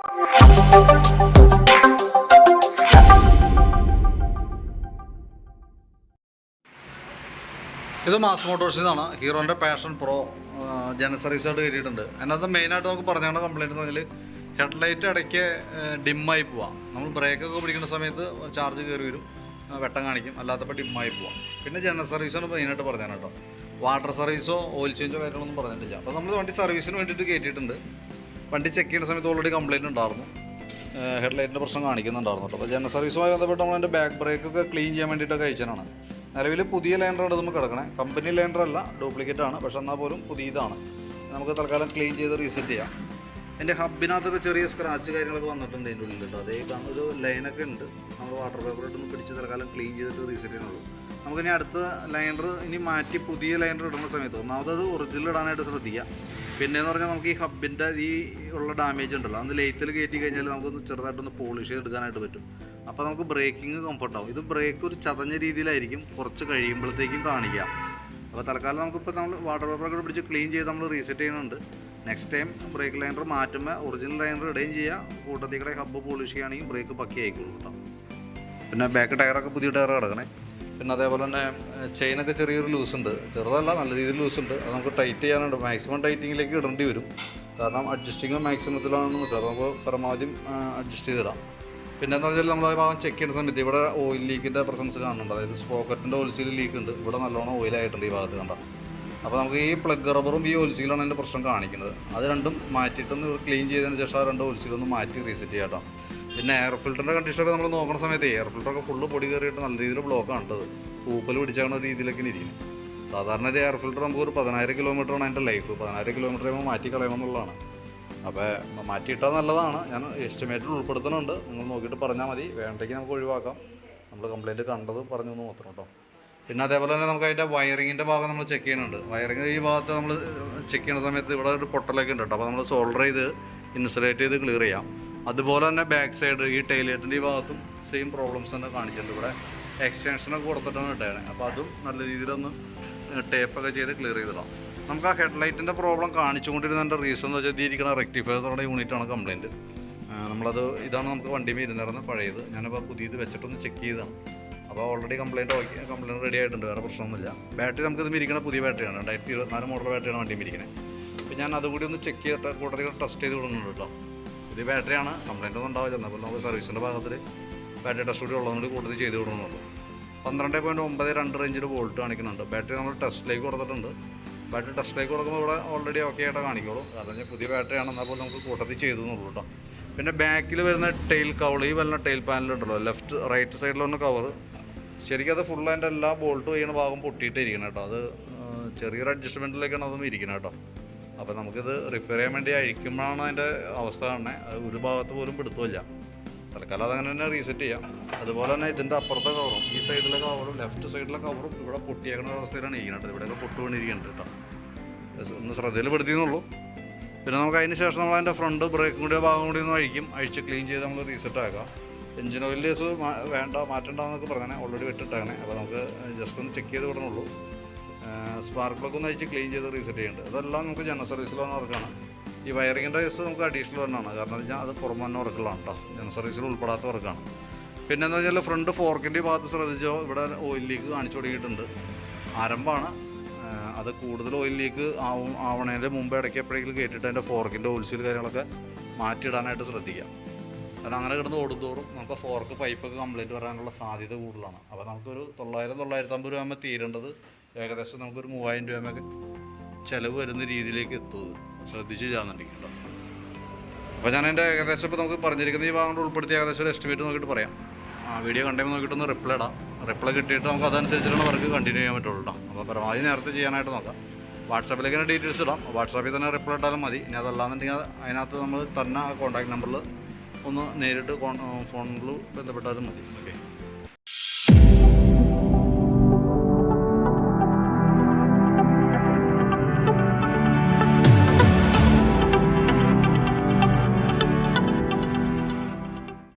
ഇത് മാസ് മോട്ടോഴ്സിൽ നിന്നാണ്. ഹീറോൻ്റെ passion pro ജനസർവീസായിട്ട് കയറിയിട്ടുണ്ട്. അതിനകത്ത് മെയിനായിട്ട് നമുക്ക് പറഞ്ഞാൽ കംപ്ലയിൻറ്റ് എന്ന് പറഞ്ഞാൽ ഹെഡ്ലൈറ്റ് ഇടയ്ക്ക് ഡിമ്മായി പോവാം. നമ്മൾ ബ്രേക്കൊക്കെ പിടിക്കുന്ന സമയത്ത് ചാർജ് കയറി വരും, വെട്ടം കാണിക്കും, അല്ലാത്തപ്പോൾ ഡിമ്മായി പോവാം. പിന്നെ ജനറൽ സർവീസാണ് മെയിനായിട്ട് പറഞ്ഞാൽ കേട്ടോ. വാട്ടർ സർവീസോ ഓയിൽ ചേഞ്ചോ കാര്യങ്ങളൊന്നും പറഞ്ഞിട്ടില്ല. അപ്പോൾ നമ്മൾ വണ്ടി സർവീസിന് വേണ്ടിയിട്ട് കയറ്റിയിട്ടുണ്ട്. വണ്ടി ചെക്ക് ചെയ്യുന്ന സമയത്ത് ഓൾറെഡി കംപ്ലയിൻറ്റ് ഉണ്ടായിരുന്നു, ഹെഡ്ലൈറ്റിൻ്റെ പ്രശ്നം കാണിക്കുന്നുണ്ടായിരുന്നു കേട്ടോ. അപ്പോൾ ജനറൽ സർവീസുമായി ബന്ധപ്പെട്ട് നമ്മളതിൻ്റെ ബാക്ക് ബ്രേക്കൊക്കെ ക്ലീൻ ചെയ്യാൻ വേണ്ടിയിട്ടൊക്കെ അയച്ചതാണ്. നിലവിൽ പുതിയ ലൈനറാണ് നമുക്ക് കിടക്കണേ. കമ്പനി ലൈനറല്ല, ഡ്യൂപ്ലിക്കേറ്റ് ആണ്. പക്ഷെ എന്നാൽ പോലും പുതിയതാണ്. നമുക്ക് തൽക്കാലം ക്ലീൻ ചെയ്ത് റീസെറ്റ് ചെയ്യാം. എൻ്റെ ഹബിനകത്തൊക്കെ ചെറിയ സ്ക്രാച്ച് കാര്യങ്ങളൊക്കെ വന്നിട്ടുണ്ട് അതിൻ്റെ ഉള്ളിൽ കേട്ടോ. അതേ ഒരു ലൈനൊക്കെ ഉണ്ട്. നമ്മൾ വാട്ടർ പേപ്പർ ഇട്ടൊന്ന് പിടിച്ച് തൽക്കാലം ക്ലീൻ ചെയ്തിട്ട് റീസെറ്റ് ചെയ്യണുള്ളൂ. നമുക്കിനി അടുത്ത ലൈനർ ഇനി മാറ്റി പുതിയ ലൈനർ ഇടുന്ന സമയത്ത് ഒന്നാമത് അത് ഒറിജിനൽ ഇടാനായിട്ട് ശ്രദ്ധിക്കുക. പിന്നെയെന്ന് പറഞ്ഞാൽ നമുക്ക് ഈ ഹബിൻ്റെ ഈ ഉള്ള ഡാമേജ് ഉണ്ടല്ലോ, അന്ന് ലെയ്ത്തിൽ കയറ്റി കഴിഞ്ഞാൽ നമുക്കൊന്ന് ചെറുതായിട്ടൊന്ന് പോളിഷ് ചെയ്തെടുക്കാനായിട്ട് പറ്റും. അപ്പോൾ നമുക്ക് ബ്രേക്കിംഗ് കംഫർട്ടാവും. ഇത് ബ്രേക്ക് ഒരു ചതഞ്ഞ രീതിയിലായിരിക്കും കുറച്ച് കഴിയുമ്പോഴത്തേക്കും കാണിക്കുക. അപ്പോൾ തൽക്കാലം നമുക്കിപ്പോൾ നമ്മൾ വാട്ടർ പേപ്പറൊക്കെ പിടിച്ച് ക്ലീൻ ചെയ്ത് നമ്മൾ റീസെറ്റ് ചെയ്യുന്നുണ്ട്. നെക്സ്റ്റ് ടൈം ബ്രേക്ക് ലൈനർ മാറ്റുമ്പോൾ ഒറിജിനൽ ലൈനർ ഇടുകയും ചെയ്യുക. കൂട്ടത്തിക്കടെ ഹബ്ബ് പോളിഷ് ചെയ്യുകയാണെങ്കിൽ ബ്രേക്ക് പക്കി ആയിക്കോളൂ കേട്ടോ. പിന്നെ ബാക്ക് ടയറൊക്കെ പുതിയ ടയർ കിടക്കണേ. പിന്നെ അതേപോലെ തന്നെ ചെയിനൊക്കെ ചെറിയൊരു ലൂസ് ഉണ്ട്, ചെറുതല്ല നല്ല രീതിയിൽ ലൂസ് ഉണ്ട്. അത് നമുക്ക് ടൈറ്റ് ചെയ്യാനുണ്ട്. മാക്സിമം ടൈറ്റിങ്ങിലേക്ക് ഇടേണ്ടി വരും. കാരണം അഡ്ജസ്റ്റിങ് മാക്സിമത്തിലാണ് നിൽക്കുക. അപ്പോൾ നമുക്ക് പരമാവധി അഡ്ജസ്റ്റ് ചെയ്തിടാം. പിന്നെ എന്താ വെച്ചാൽ നമ്മൾ ആ ഭാഗം ചെക്ക് ചെയ്യുന്ന സമയത്ത് ഇവിടെ ഓയിൽ ലീക്കിൻ്റെ പ്രസൻസ് കാണുന്നുണ്ട്. അതായത് സ്പോക്കറ്റിൻ്റെ ഓയിൽ സീൽ ലീക്ക് ഉണ്ട്. ഇവിടെ നല്ലോണം ഓയിലായിട്ടുണ്ട് ഈ ഭാഗത്ത് കണ്ട. അപ്പോൾ നമുക്ക് ഈ പ്ലഗ് റബ്ബറും ഈ ഓയിൽ സീലാണ് അതിൻ്റെ പ്രശ്നം കാണിക്കുന്നത്. അത് രണ്ടും മാറ്റിയിട്ടൊന്ന് ക്ലീൻ ചെയ്തതിന് ശേഷം ആ രണ്ട് ഓയിൽ സീലൊന്ന് മാറ്റി റീസെറ്റ് ചെയ്യാം കേട്ടോ. പിന്നെ എയർ ഫിൽറ്ററിൻ്റെ കണ്ടീഷനൊക്കെ നമ്മൾ നോക്കുന്ന സമയത്ത് എയർ ഫിൽറ്ററൊക്കെ ഫുള്ള് പൊടി കയറിയിട്ട് നല്ല രീതിയിൽ ബ്ലോക്കാണ് കേട്ടത്. പൂപ്പൽ പിടിച്ചാകുന്ന രീതിയിലൊക്കെ ഇരിക്കുന്നത്. സാധാരണ ഇത് എയർ ഫിൽറ്റർ നമുക്കൊരു 10,000 കിലോമീറ്ററാണ് അതിൻ്റെ ലൈഫ്. 10,000 കിലോമീറ്റർ ആകുമ്പോൾ മാറ്റി കളയണമെന്നുള്ളതാണ്. അപ്പോൾ മാറ്റിയിട്ടാൽ നല്ലതാണ്. ഞാൻ എസ്റ്റിമേറ്റിൽ ഉൾപ്പെടുത്തുന്നുണ്ട്. നിങ്ങൾ നോക്കിയിട്ട് പറഞ്ഞാൽ മതി. വേണ്ടെങ്കിൽ നമുക്ക് ഒഴിവാക്കാം. നമ്മൾ കംപ്ലയിൻറ്റ് കണ്ടത് പറഞ്ഞു എന്ന് മാത്രം കേട്ടോ. പിന്നെ അതേപോലെ തന്നെ നമുക്ക് അതിൻ്റെ വയറിങ്ങിൻ്റെ ഭാഗം നമ്മൾ ചെക്ക് ചെയ്യുന്നുണ്ട്. വയറിങ് ഈ ഭാഗത്ത് നമ്മൾ ചെക്ക് ചെയ്യുന്ന സമയത്ത് ഇവിടെ ഒരു പൊട്ടലൊക്കെ ഉണ്ട് കേട്ടോ. അപ്പോൾ നമ്മൾ സോൾഡർ ചെയ്ത് ഇൻസുലേറ്റ് ചെയ്ത് ക്ലിയർ ചെയ്യാം. അതുപോലെ തന്നെ ബാക്ക് സൈഡ് ഈ ടൈലൈറ്റിൻ്റെ ഈ ഭാഗത്തും സെയിം പ്രോബ്ലംസ് തന്നെ കാണിച്ചിട്ടുണ്ട്. ഇവിടെ എക്സ്റ്റൻഷനൊക്കെ കൊടുത്തിട്ടാണ് ഇട്ടേണേ. അപ്പോൾ അതും നല്ല രീതിയിലൊന്ന് ടേപ്പൊക്കെ ചെയ്ത് ക്ലിയർ ചെയ്തിടാം. നമുക്ക് ആ ഹെഡ്ലൈറ്റിൻ്റെ പ്രോബ്ലം കാണിച്ചുകൊണ്ടിരുന്നതിൻ്റെ റീസൺ എന്ന് വെച്ചാൽ ഇരിക്കുന്ന റെക്ടിഫയർ എന്ന് പറയുന്ന യൂണിറ്റാണ് കംപ്ലയിൻറ്റ്. ഇതാണ് നമുക്ക് വണ്ടിയിൽ ഇരുന്നിരുന്ന പഴയത്. ഞാനപ്പോൾ പുതിയത് വെച്ചിട്ടൊന്ന് ചെക്ക് ചെയ്തതാണ്. അപ്പോൾ ഓൾറെഡി കംപ്ലയിൻറ്റ് റെഡി ആയിട്ടുണ്ട്, വേറെ പ്രശ്നമൊന്നുമില്ല. ബാറ്ററി നമുക്കിത് ഇരിക്കുന്ന പുതിയ ബാറ്ററിയാണ്, 2024 മോഡൽ ബാറ്ററിയാണ് വണ്ടിയിൽ ഇരിക്കുന്നത്. അപ്പോൾ ഞാൻ അതുകൂടി ഒന്ന് ചെക്ക് ചെയ്തിട്ട് കൂട്ടത്തിൽ ടെസ്റ്റ് ചെയ്ത് വിടുന്നുണ്ട് കേട്ടോ. പുതിയ ബാറ്ററിയാണ്, കംപ്ലയിൻ്റ് ഒന്നും ഉണ്ടാവില്ല. അപ്പോൾ നമുക്ക് സർവീസിൻ്റെ ഭാഗത്തിൽ ബാറ്ററി ടെസ്റ്റ് കൂടി ഉള്ളതുകൊണ്ട് കൂടുതൽ ചെയ്ത് വിടുന്നുള്ളൂ. 12.92 റേഞ്ചിൽ വോൾട്ട് കാണിക്കുന്നുണ്ട്. ബാറ്ററി നമ്മൾ ടെസ്റ്റിലേക്ക് കൊടുത്തിട്ടുണ്ട്. ബാറ്ററി ടെസ്റ്റിലേക്ക് കൊടുക്കുമ്പോൾ ഇവിടെ ഓൾറെഡി ഓക്കെ ആയിട്ട് കാണിക്കുള്ളൂ. കാരണം പുതിയ ബാറ്ററിയാണ്, എന്നാൽ പോലും നമുക്ക് കൂട്ടത്തിൽ ചെയ്തു എന്നുള്ളൂ കേട്ടോ. പിന്നെ ബാക്കിൽ വരുന്ന ടെയിൽ കവർ, ഈ വരുന്ന ടെയിൽ പാനലുണ്ടല്ലോ, റൈറ്റ് സൈഡിലുള്ള കവർ, ശരിക്കും അത് ഫുൾ അതിൻ്റെ എല്ലാ ബോൾട്ട് ചെയ്യുന്ന ഭാഗം പൊട്ടിയിട്ട് ഇരിക്കണം കേട്ടോ. അത് ചെറിയൊരു അഡ്ജസ്റ്റ്മെൻറ്റിലേക്കാണ് അതും ഇരിക്കണം കേട്ടോ. അപ്പോൾ നമുക്കിത് റിപ്പയർ ചെയ്യാൻ വേണ്ടി അഴിക്കുമ്പോഴാണ് അതിൻ്റെ അവസ്ഥ കാണുന്നത്. അത് ഒരു ഭാഗത്ത് പോലും പിടുത്തമില്ല. തൽക്കാലം അതങ്ങനെ തന്നെ റീസെറ്റ് ചെയ്യാം. അതുപോലെ തന്നെ ഇതിൻ്റെ അപ്പുറത്തെ കവറും ഈ സൈഡിലെ കവറും ലെഫ്റ്റ് സൈഡിലെ കവറും ഇവിടെ പൊട്ടിയേക്കുന്ന അവസ്ഥയിലാണ് ഇരിക്കുന്നത്. ഇവിടെയൊക്കെ പൊട്ട് വീണിരിക്കുന്നുണ്ട് കേട്ടോ. ഒന്ന് ശ്രദ്ധയിൽ പെടുത്തിയെന്നുള്ളൂ. പിന്നെ നമുക്ക് അതിന് ശേഷം നമ്മൾ അതിൻ്റെ ഫ്രണ്ട് ബ്രേക്കും കൂടി ഭാഗം കൂടി ഒന്ന് അഴിച്ച് ക്ലീൻ ചെയ്ത് നമ്മൾ റീസെറ്റ് ആക്കാം. എഞ്ചിൻ ഓയിൽ കേസ് മാറ്റണ്ടെന്നൊക്കെ പറഞ്ഞാൽ ഓൾറെഡി വിട്ടിട്ടാണ്. അപ്പോൾ നമുക്ക് ജസ്റ്റ് ഒന്ന് ചെക്ക് ചെയ്ത് വിടണുള്ളൂ. സ്പാർക്ക് പ്ലഗ് ഒന്ന് അഴിച്ച് ക്ലീൻ ചെയ്ത് റീസെറ്റ് ചെയ്യുന്നുണ്ട്. അതെല്ലാം നമുക്ക് ജനറൽ സർവീസിൽ വന്ന വർക്കാണ്. ഈ വയറിങ്ങിൻ്റെ കേസ് നമുക്ക് അഡീഷണൽ വന്നാണ്. കാരണം എന്ന് വെച്ചാൽ അത് പുറമെ തന്നെ വർക്കുകളാണ് കേട്ടോ, ജനറൽ സർവീസിൽ ഉൾപ്പെടാത്ത വർക്കാണ്. പിന്നെ എന്താ വെച്ചാൽ ഫ്രണ്ട് ഫോർക്കിൻ്റെ ഭാഗത്ത് ശ്രദ്ധിച്ചോ, ഇവിടെ ഓയിൽ ലീക്ക് കാണിച്ചു തുടങ്ങിയിട്ടുണ്ട്. ആരംഭമാണ് അത്. കൂടുതൽ ഓയിൽ ലീക്ക് ആവണതിൻ്റെ മുമ്പ് ഇടയ്ക്ക് എപ്പോഴെങ്കിലും കേട്ടിട്ട് അതിൻ്റെ ഫോർക്കിൻ്റെ ഓയിൽ സീൽ കാര്യങ്ങളൊക്കെ മാറ്റിയിടാനായിട്ട് ശ്രദ്ധിക്കാം. കാരണം അങ്ങനെ കിടന്ന് ഓടുന്തോറും നമുക്ക് ഫോർക്ക് പൈപ്പൊക്കെ കംപ്ലയിൻറ്റ് വരാനുള്ള സാധ്യത കൂടുതലാണ്. അപ്പോൾ നമുക്കൊരു 900-950 രൂപ തീരേണ്ടത് ഏകദേശം നമുക്കൊരു 3000 രൂപയൊക്കെ ചിലവ് വരുന്ന രീതിയിലേക്ക് എത്തുന്നത് ശ്രദ്ധിച്ച് ചെയ്യാന്നുണ്ടെങ്കിൽ കേട്ടോ. അപ്പോൾ ഞാൻ എൻ്റെ ഏകദേശം ഇപ്പോൾ നമുക്ക് പറഞ്ഞിരിക്കുന്ന ഈ ഭാഗം ഉൾപ്പെടുത്തി ഏകദേശം ഒരു എസ്റ്റിമേറ്റ് നോക്കിയിട്ട് പറയാം. വീഡിയോ കണ്ടുമ്പോൾ നോക്കിയിട്ടൊന്ന് റിപ്ലൈ ഇടാം. റിപ്ലൈ കിട്ടിയിട്ട് നമുക്ക് അതനുസരിച്ചിട്ടുള്ള വർക്ക് കണ്ടിന്യൂ ചെയ്യാൻ പറ്റുള്ളൂ കേട്ടോ. അപ്പോൾ പരമാവധി നേരത്തെ ചെയ്യാനായിട്ട് നോക്കാം. വാട്സാപ്പിലേക്ക് തന്നെ ഡീറ്റെയിൽസ് ഇടാം. വാട്സാപ്പിൽ തന്നെ റിപ്ലൈ ഇട്ടാലും മതി. ഇനി അതല്ലാന്നുണ്ടെങ്കിൽ അതിനകത്ത് നമ്മൾ തന്നെ കോൺടാക്ട് നമ്പറിൽ ഒന്ന് നേരിട്ട് ഫോണിൽ ബന്ധപ്പെട്ടാലും മതി. ഓക്കെ.